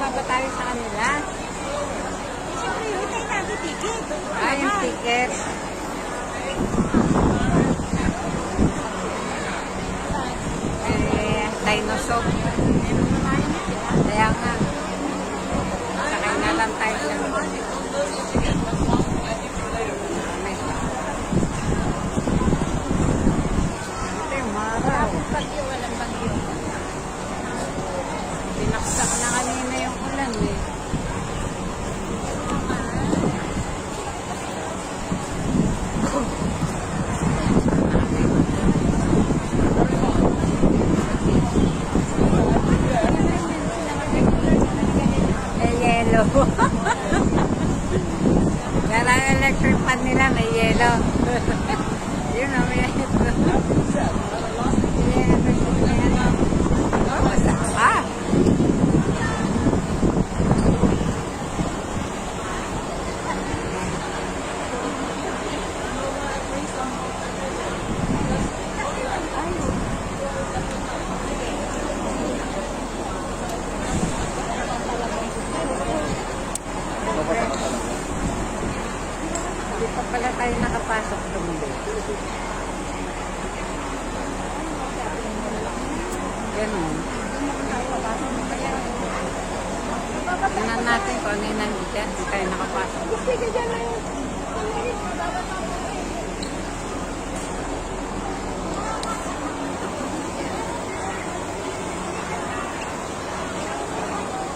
Bababa ba tayo sa kanila? Siyempre, hintay natin ticket. Ay, yung ticket. Dinosaur. Kaya nga. Sakay na lang tayo sa ito yung maraw. Bagyo, walang bagyo. Pinaksak na kanina yung ulan eh. Yellow. Kaya ang electric fan nila may yellow. Yun ang may yellow. Oh, basta ka. Hindi pa pala tayo nakapasok doon. Ganun. Tingnan natin kung ano yung nandito. Hindi tayo nakapasok. Sige, dyan na yun.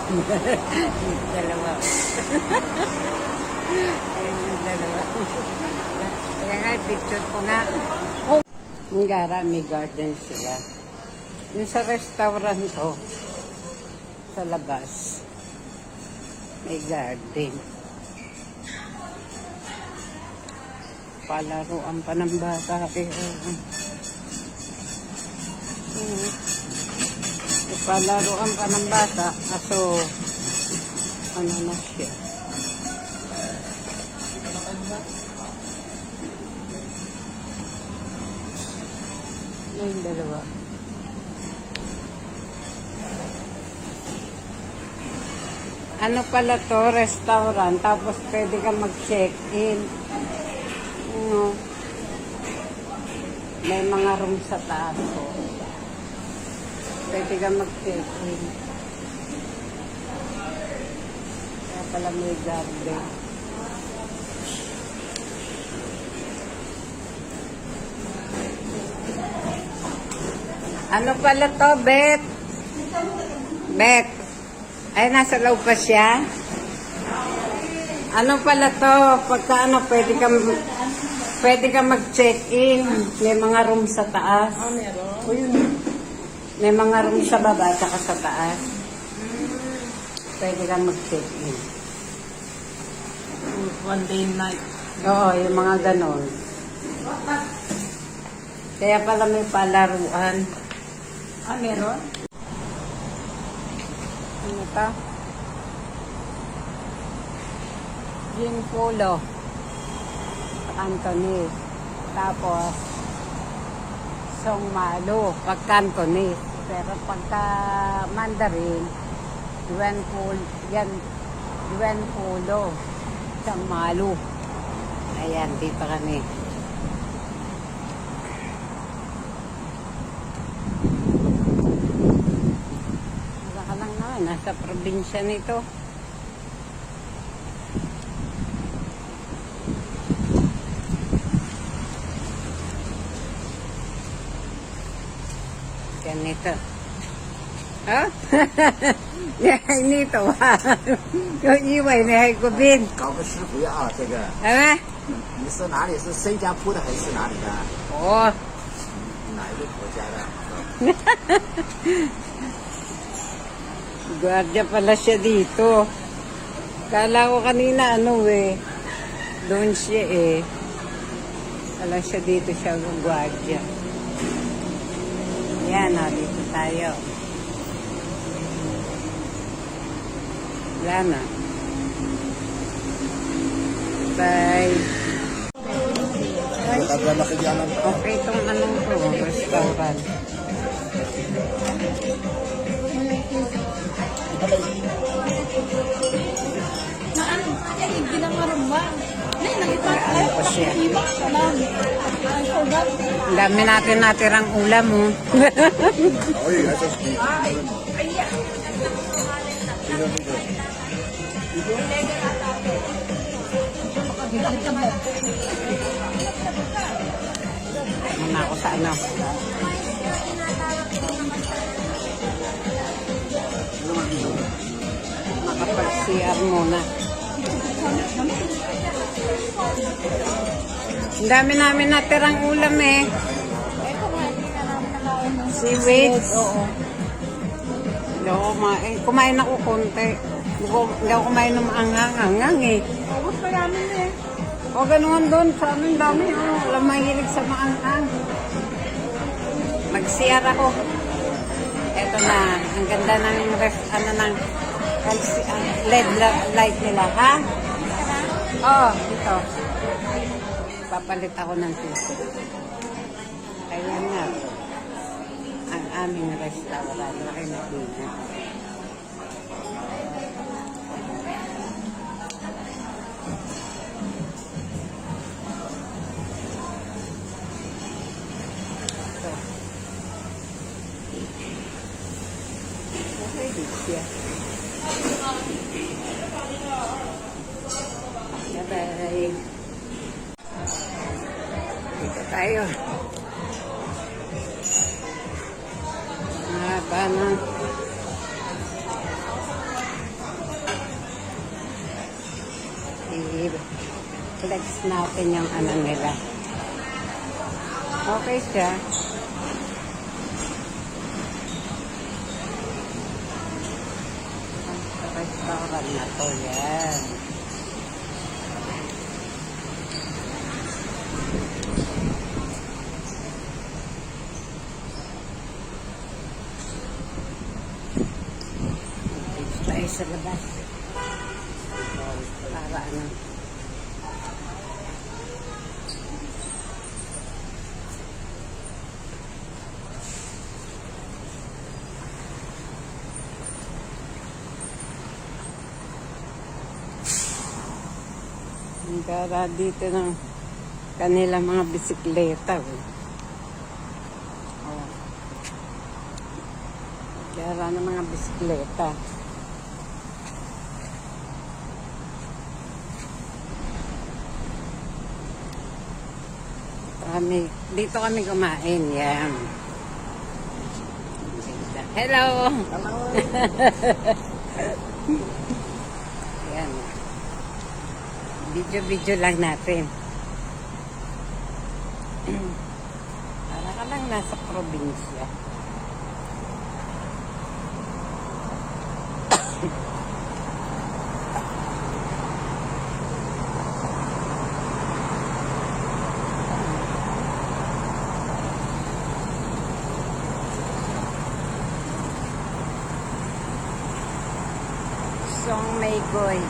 Yung dalawa. Ayun yung dalawa. Kaya nga, picture ko nga. Yung gara, may garden sila. Yung sa restaurant ko, sa labas, may garden. Palaruan pa ng bata. Palaruan pa ng bata. Kaso, ano na siya. Yung dalawa. Ano pala to? Restaurant. Tapos pwede ka mag-check-in. Ano? May mga room sa taas. Pwede ka mag-check-in. Kaya pala may garden. Ano pala to, Bet? Bet. Ay, nasa loob pa siya? Ano pala to? Pagka ano, pwede ka mag-check-in. May mga room sa taas. Oh, meron? O yun. May mga room sa baba at sa taas. Pwede ka mag-check-in. One day night. Oo, yung mga ganon. Kaya pala may palaruan. Ah, meron? Ano pa? Gin Polo. Cantonese. Tapos, Song Malo. Pag Cantonese. Pero pagka Mandarin, Yuan Polo. Song Malo. Ayan, dito kami. Baka lang naman, nasa probinsya nito. Ganito. Oh? Nito. Yung iway ni Haikubin. 搞个师傅啊，这个 Ano? 你是哪里？是新加坡的还是哪里的？ Oo. 哪一个国家的？ Guardia pala siya dito. Kala ko kanina ano eh. Doon siya eh. Kala siya dito siya guardia. Yan o, dito tayo. Wala na. Bye. Okay itong anong to, restaurant. Ang dami natin natirang ulam, oh. Muna ako sa ano. Makapag-CR muna. Ang dami namin natirang ulam eh. Seaweed. Oo. Hindi ako kumain. Kumain ako konti. Hindi ako kumain ng maanghang-anghang eh. Ubus pa namin eh. O ganoon doon. Sa aming dami. Walang mahilig sa maanghang. Mag-CR ako. Eto na. Ang ganda ng ng LED light nila. Ha? Oo. Dito. Papalit ako ng tissue. Ayan nga. Ang aming restaurant. Laki na dito. Okay, siya. Bye-bye. Dito tayo. Haba na. I-flex natin yung ano nila. Okay siya. Ang restaurant na to, yan. Tayo sa labas. Para ano. Ang gara dito ng kanilang mga bisikleta. Oh. Gara ng mga bisikleta. Dito kami kumain. Yan. Hello! Yan. Video lang natin. Para ka lang nasa probinsya. Song Maygoy.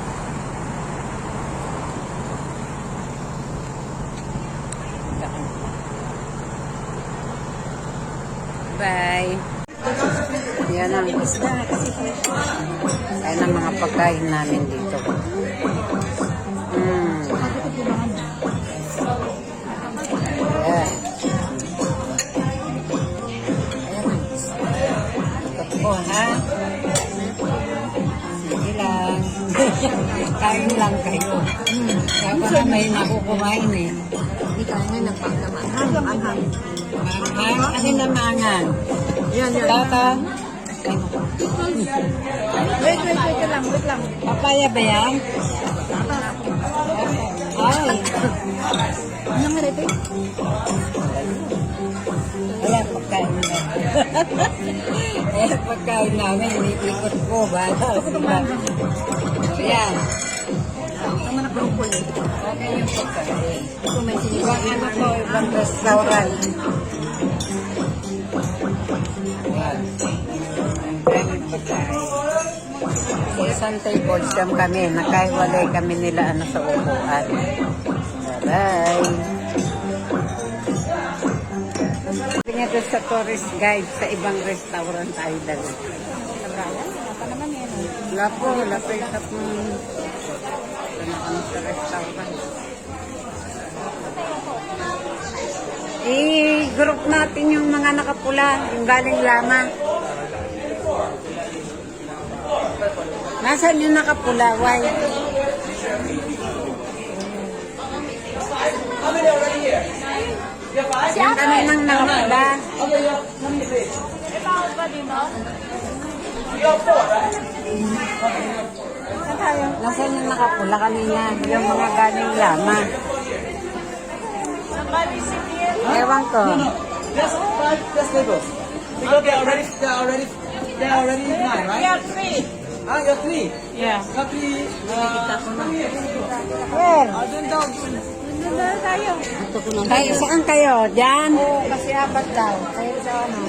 Bye. Yan ang kaya ng mga pagkain namin dito. Yeah. Oh, ha? Sige lang. Kain lang kayo. Kaya pa may nakukumain eh. Hindi kaya nga nagpagkaman. Anghang. Ano na maangan? Yan. Tata? Wait lang. Papaya ba yan? Ay. Ano nga rin? Wala pagkain na. Pagkain namin, inikot ko ba? Ayan. Tama na broccoli. Okay yung pagkain. Ito may Ibang ano to, ibang restaurant. Ayan. Ang daming pagkain. Sa isang table siyam kami. Nakahiwalay kami nila ano sa upuan. Bye-bye. Nga doon sa tourist guide sa ibang restaurant tayo dali. Sa Brian, wala pa naman yan. Wala po, wala pa yung sa restaurant. group natin yung mga nakapula, yung galing Lama. Nasaan yung nakapula? Why? Yung kaninang nakapula. Nasaan yung nakapula kanina? Yung mga galing Lama. Ewan ko. Just label. Because they're already nine, right? are three. Ah, you're three. Yeah. You're three. Where? Doon daw. Doon daw tayo. Kayo, saan kayo? Diyan? Oo, kasi apat daw. Kayo sa ano?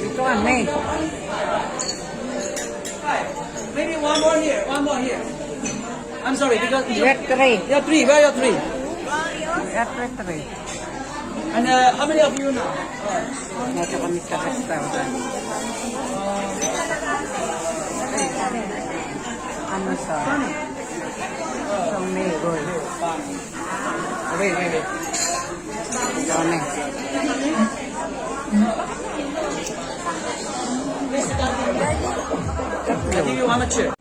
Dito kami. Maybe one more here. One more here. I'm sorry because We're three. you're three. Where are you three? We're three. And how many of you now? Nasa kami sa restaurant. Ano sa? Sa Maygoy. Wait. Dito kami. I give you one more chair.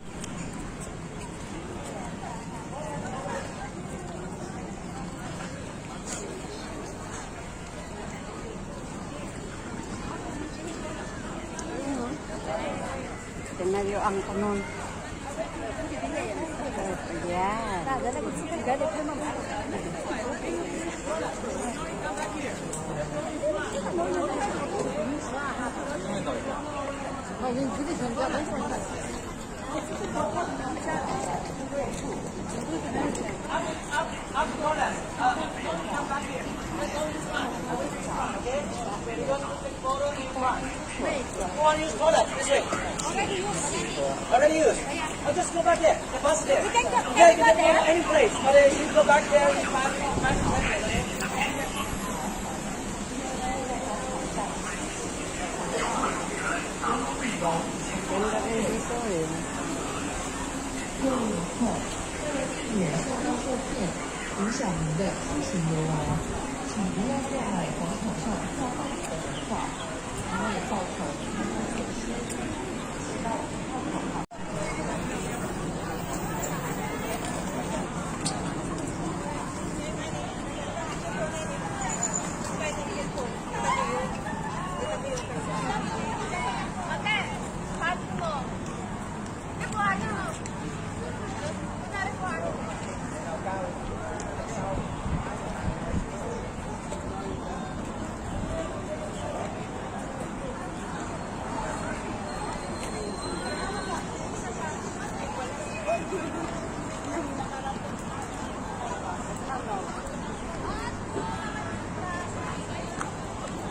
Tinayuan ko nun. Yan. Already used. I'll just go back there. The bus there. You can go there. Any place. But you go back there. Ganda rin dito eh.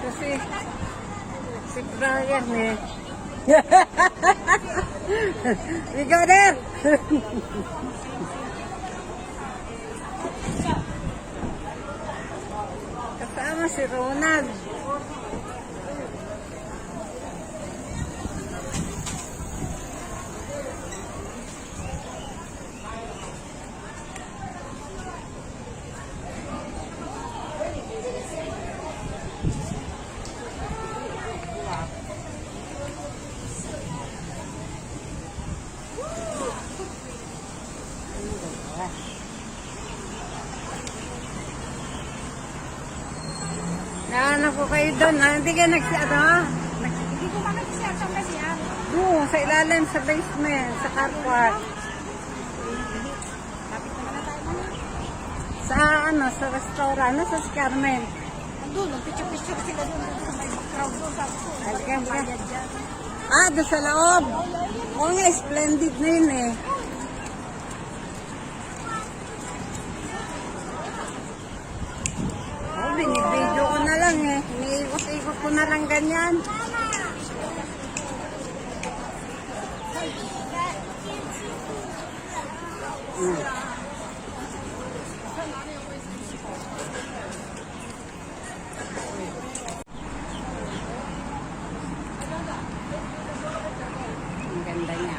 Kasi si Brian eh. We go there! Kasama si Ronald. Nahanap ko kayo doon. Hindi ka Hindi ko pa nag-search kasi yan. doon sa ilalim, sa basement, sa car park. Kapit naman na tayo na. Sa restaurant, sa Carmen. Andun, nagpicture-picture sila doon sa may crowd doon. Sabi ko, Halika, halika. bayad dyan. Doon sa loob. Oo nga, splendid na yun eh. Binibidyo ko na lang eh. Iniikot-ikot ko na lang ganyan. Ang ganda niya.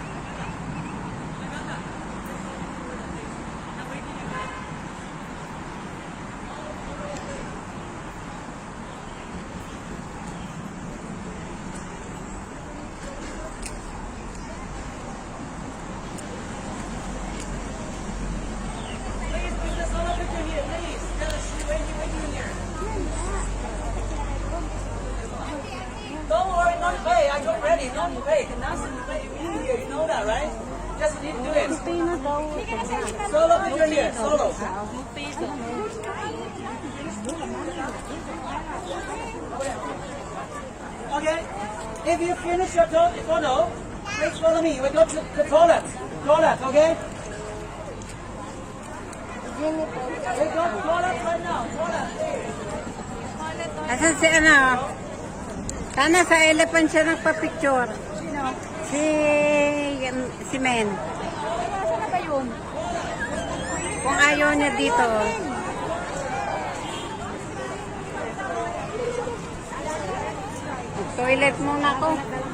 already. No, wait. Now you play here. You know that, right? Just need to do it. Solo picture here. Solo. Okay. If you finish your photo, please follow me. We go to the toilet. Toilet, okay? We go to toilet right now. Toilet. Asan si ano? Sana sa elephant siya nagpa-picture. Sino? Si Men. Saan na ba yun? Kung ayaw niya dito. Toilet muna ako. Dami.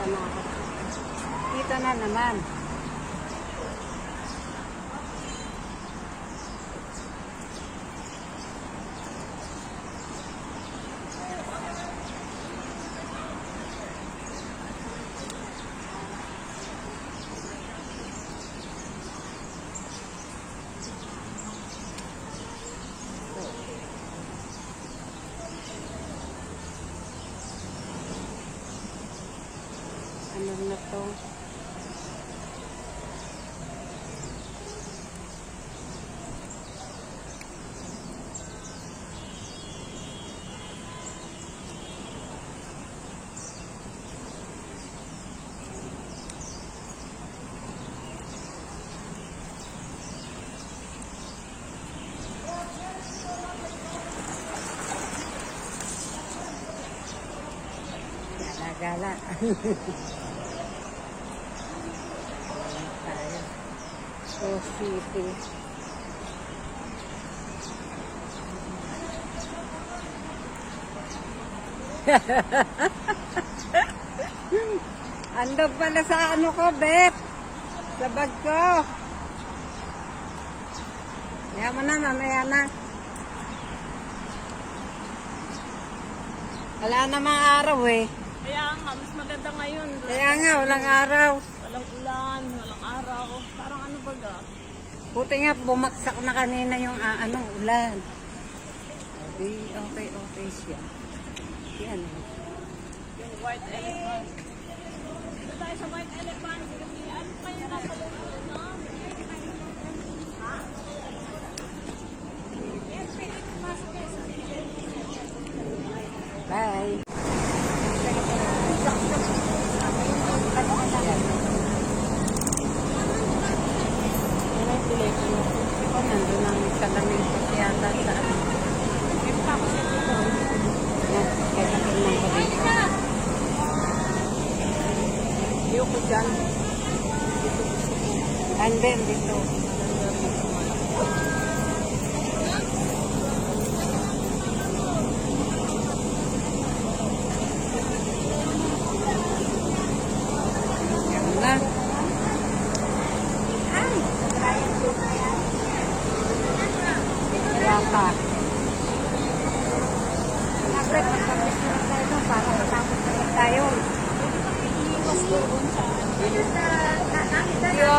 Ano ako? Dito na naman. Ano na to? Gala-gala. Tayo. So city. Andog pala sa ano ko, Bet. Sa bag ko. Kaya mo na, mamaya na. Wala namang araw eh. Kaya nga, mas maganda ngayon. Kaya nga, walang araw. Walang ulan, walang araw. Parang ano baga? Buti nga, bumaksak na kanina yung ulan. Okay, okay siya. Yan. Yung white elephant. Dito tayo sa white elephant. Kasi ano pa yung nasa loob, no? Bye. Ito, nandun ang salamin ko yata sa ano. Yan, kaya tingnan ko dito. Ayoko dyan. And then dito. Yan na. Kaya pa. Siyempre, magpapicture tayo doon para matapos na tayo. Yo.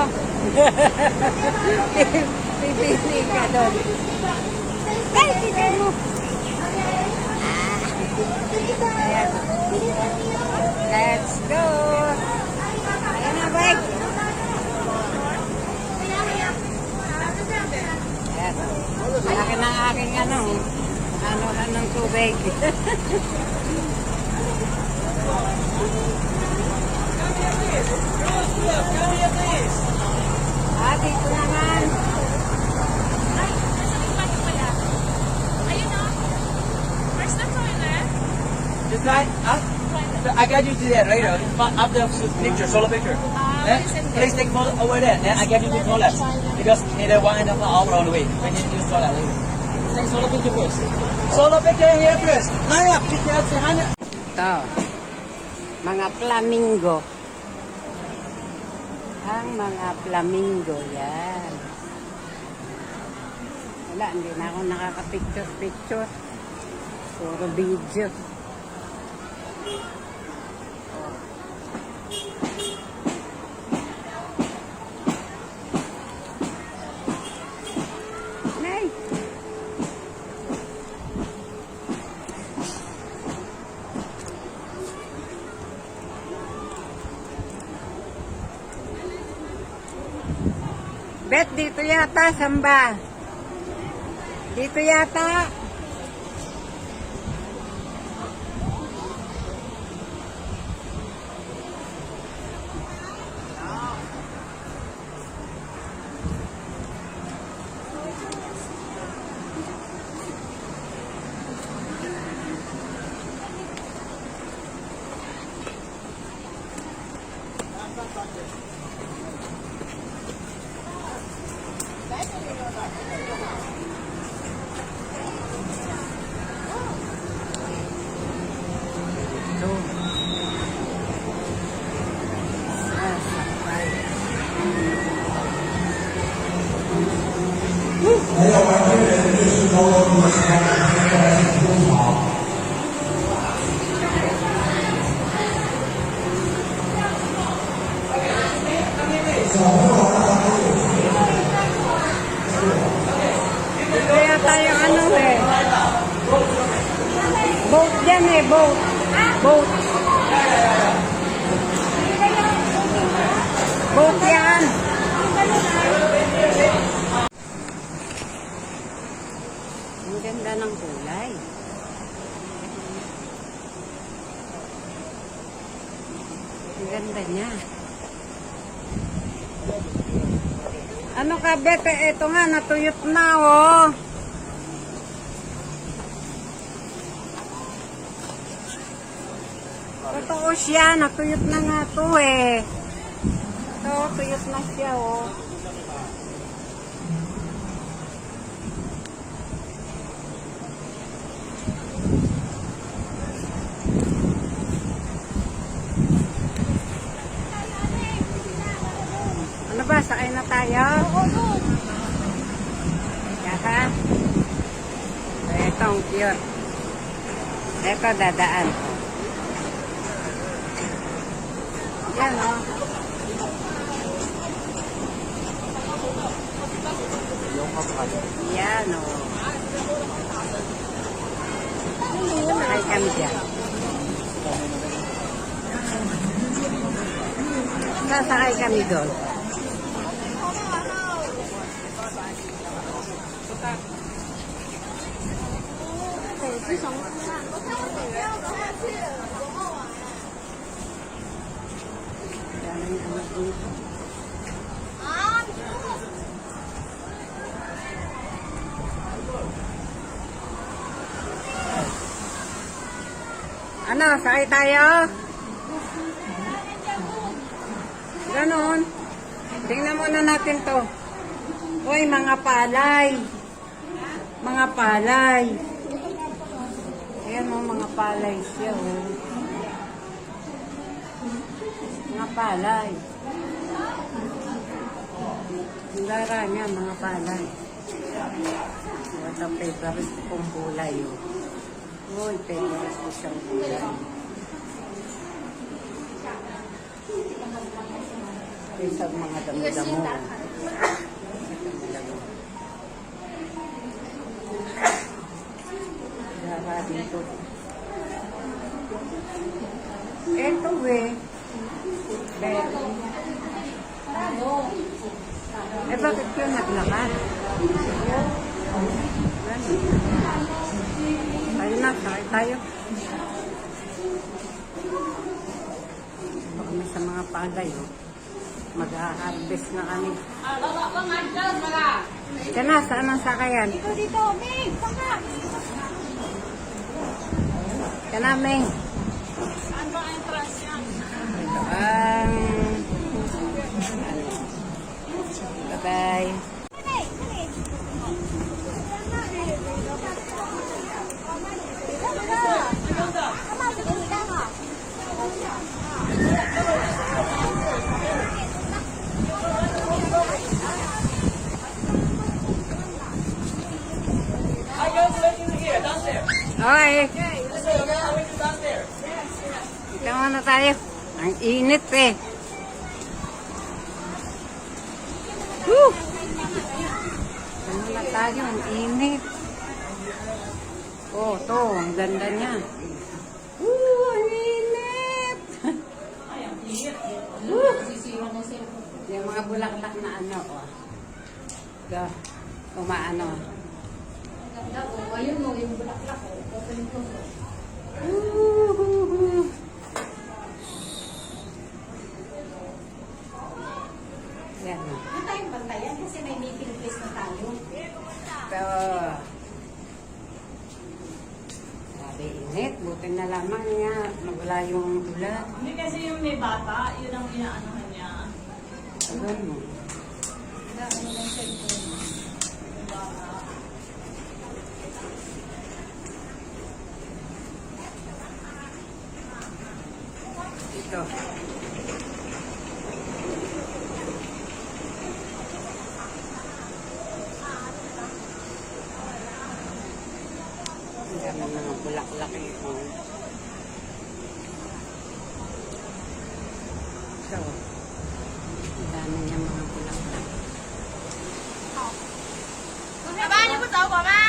Pipili ka doon. Ay, tignan mo. Ayan. Let's go. Ayan na, bike. Ayan. Laki ng aking ng tubig. Dito naman. Ayun, no? Where's the toilet? Just like, I got you to that later. After the picture, solo picture. Please take photo over there. Then I get you to toilet. Because need a 1.5 hour on the way. We need to use toilet later. take solo picture first. Solo picture here first. Naya, picture at si Hana. Ito. Mga flamingo. Ang mga flamingo yan. Wala, hindi na ako nakaka-picture. Puro video. Nay! Bet, dito yata, Samba. Dito yata. Ito. Sasakay. Ito yata yung ano eh. Boat dyan eh, boat. Boat. Boat yan. Ang ganda ng kulay. Ang ganda niya. Ano ka, Bete? Ito nga, natuyot na, oh. Totoo siya, natuyot na nga to, eh. Ito, tuyot na siya, oh. Ano ba, sakay na tayo? Oo. Yaka? Ito, ang cute. Ito, dadaan. Yan, oh. Yan, oh. Sakay kami dyan. Sasakay kami doon. Ano, sakay tayo? Ganon. Tingnan muna natin to. Uy, mga palay. Mga palay. Ayan mo, mga palay siya, oh. Mga palay. Ang lara niya, mga palay. What a favorite kong kulay, oh. Uy, favorite ko siyang kulay. Isang mga damo-damo. Lara dito. Ito, eh. Eh, bakit yun naglakad? Tayo na, tayo. Baka may sa mga palay, oh. Mag-harvest na kami. Diyan na, saan ang sakayan? Dito, Ming! Baka! Diyan na, Ming. Saan ba ang entrance yan? Ito ang... Bye-bye. Okay. This way, okay? I'll wait you downstairs. Ito muna tayo. Ang init eh. Woo! Ito muna tayo. Ang init. Oh, to. Ang ganda niya. Woo! Ang init! Woo! Yung mga bulaklak na ano, oh. Ito. Umaano. Ayun mo, yung bulaklak ko. Open ko. Woo! Yan. Huwag tayong bantayan kasi may meeting place na tayo. Ito. Grabe init. Buti na lamang nga. Nawala yung ulan. Hindi kasi yung may bata, yun ang inaanohan niya. Ayun mo. Ano lang cellphone. Yung bata. Ito. Ang dami mga bulaklak ito. Ito. Ang dami niya mga bulaklak. Aba, niyo po tao ba, ma?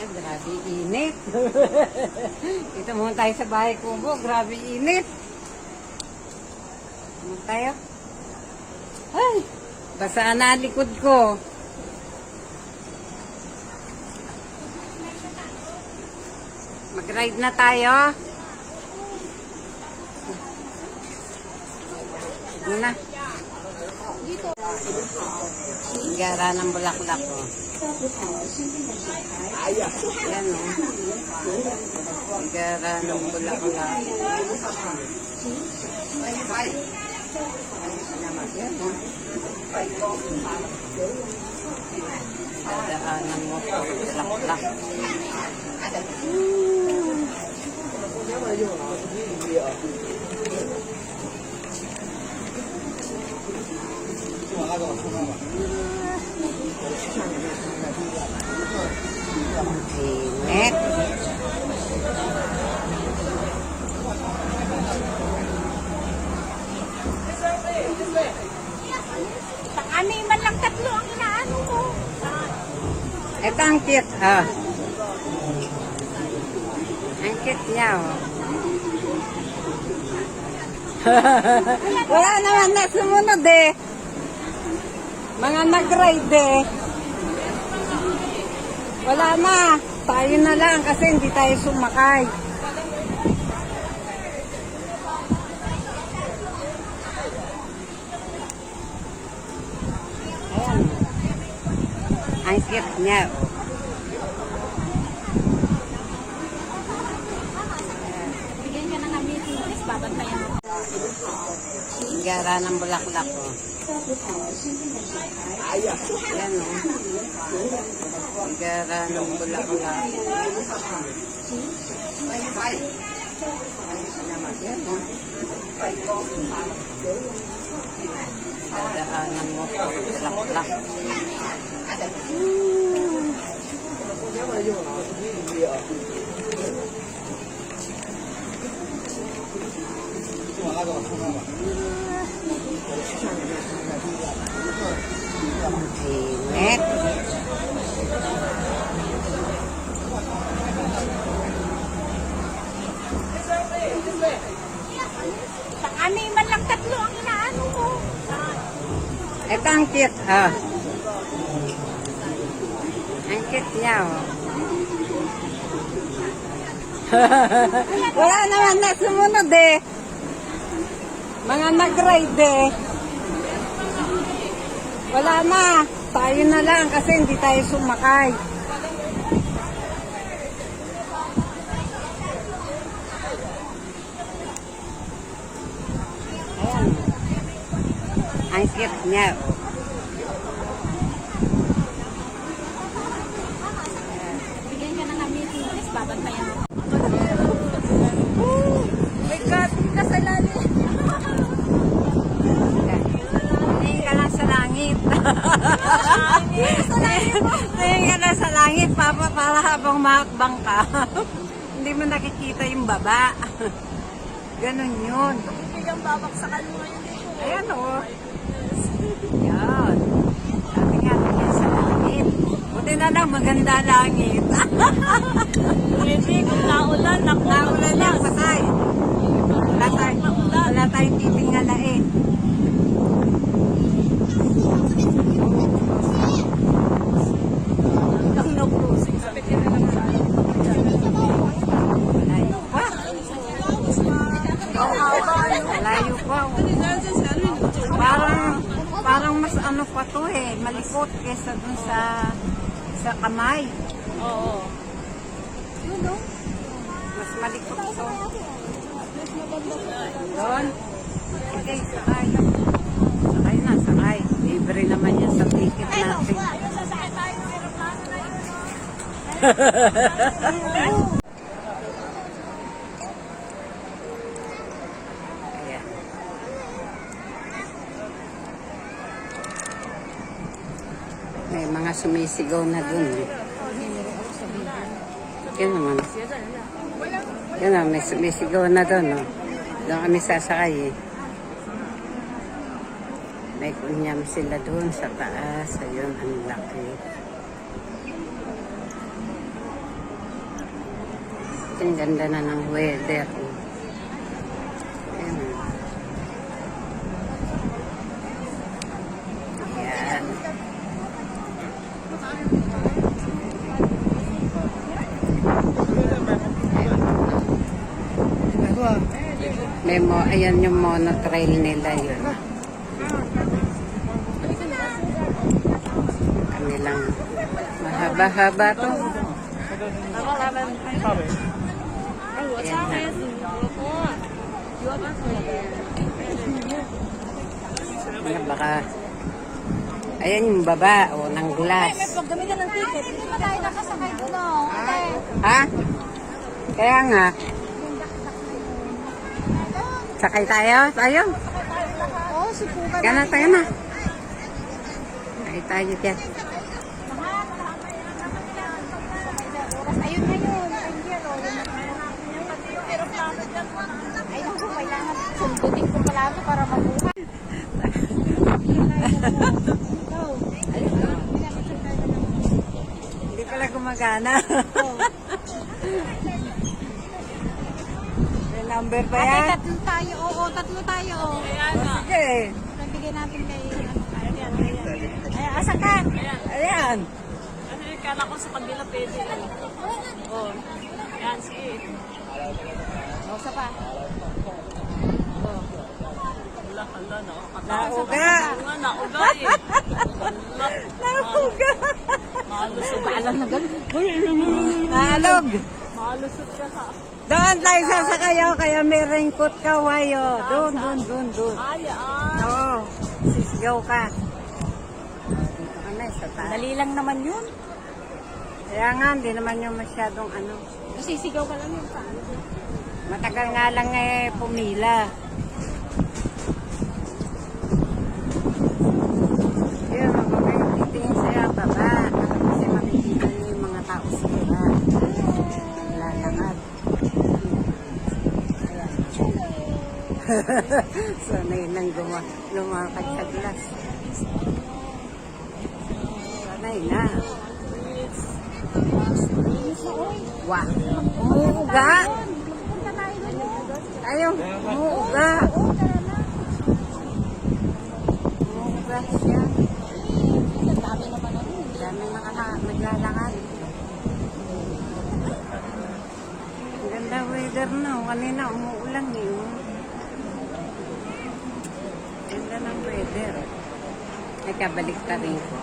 Ay, grabe init. Dito muna tayo sa bahay kubo. Grabe init. Muna tayo. Ay, basa na ang likod ko. Mag-ride na tayo. Muna. Gara ng bulaklak ko. Yan o. Gara ng bulaklak. Yan o. Dadaanan mo po. Bulaklak. Init. Ano man lang tatlo ang inaano mo? Ito ang cute. Ah. Ang cute niya, oh. Wala naman na sumunod eh. Mga nag-ride eh. Wala na. Tayo na lang kasi hindi tayo sumakay. Ayan. Ang cute niya, oh. Bigyan ka na ng meeting place, babantayan mo. Gara ng bulaklak ko. Yan o. Gara ng bulaklak. Yan o. Dadaanan mo po. Bulaklak. Init. Ano man lang tatlo ang inaano mo? Ito ang cute. Ah. Ang cute niya, oh. Wala naman na sumunod eh. Mga nag-ride eh. Wala na. Tayo na lang kasi hindi tayo sumakay. Ayan. Ang cute niya. Tingin ka na sa langit, Papa, para habang mahakbang ka. Hindi mo nakikita yung baba. Ganon yun. Biglang babaksakan mo ngayon dito. Ayan o. Yan. Sabi nga, tingin sa langit. Buti na lang, maganda langit. Pwede, kung naulan, naku. Naulan lang, patay. Wala tayong titingalain. Ang no cruising. Sabi ko na lang sa Malayo pa. Malayo pa. Parang mas ano pa to eh, malikot kesa dun sa kamay. Oo. Mas malikot to. Doon. Okay, sakay. Sakay na, sakay. Libre naman yan sa ticket natin. Sasakay tayo ng aeroplano na yun. Ayan. May mga sumisigaw na dun. Eh. Yan naman. Yan naman, may sumisigaw na dun. Oh. Doon kami sasakay eh. May kunyam sila dun sa taas. Ayun, ang laki. Ang ganda na ng weather. Ayan. Ayan. Ayan yung monotrail nila yun. Kanilang mahaba-haba to. Ayan na. Ayan, baka ayan yung baba o ng glass. Paggamitan ng ticket. Hindi pa tayo nakasakay doon, oh. Ha? Kaya nga. Sakay tayo? Tayo? Oo, supukan. Gana tayo na. Sakay tayo dyan. Ayun na yun. Ayun, oh. Pati yung aeroplano dyan. Ay, naku, kailangan sundutin ko pala ito para mabuhay. Hindi pala gumagana. May number ba yan? Tatlo tayo. Oo, tatlo tayo. Ayan na. Sige. Nabigyan natin kay... Ayan. Ay, asan ka? Ayan. Ano yung kala ko sa kabila pwede. Oo. Ayan, sige. O, sa pa. Hala, Nauga. nauga eh. Nauga. Malusog. Alam na ganun. Naalog. Malusog ka sa... Doon tayo sasakayo, kaya may raincoat ka, wayo. Doon. Ay, Oo. Sisgaw ka. Dito ka na, sa taas. Dali lang naman yun. Kaya nga, hindi naman yung masyadong ano. Sisigaw ka lang yun sa ano. Matagal nga lang pumila. Yun, magpapayong titingin sa'yo, baba. Kasi makikita niyo yung mga tao sila. Lalakad. Ayan. Sanay nang lumakad sa glass. Sanay na. Wah, umuuga. Tayo, umuuga. Umuuga siya. Dami naglalakad. Ang ganda weather na. Kanina umuulan eh. Ganda ng weather. Nagkabalik ta rin ko.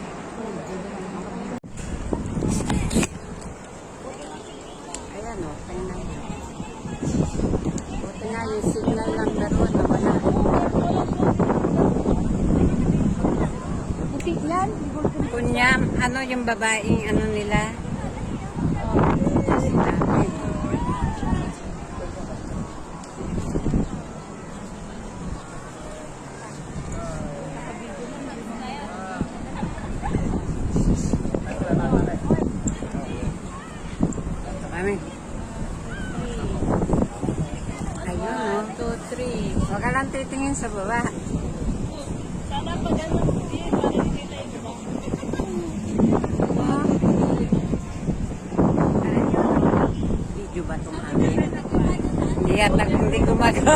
Ayan o, tingnan mo. Buti nga yung signal number 1 na wala. Butik yan. Kunyam, ano yung babaeng ano nila? Si David. Kami. Ayun, 1, 2, 3. Huwag ka lang titingin sa baba. Sana pa ganun. Para hindi tayo diba? Video ba itong amin? Hindi yata hindi gumagana.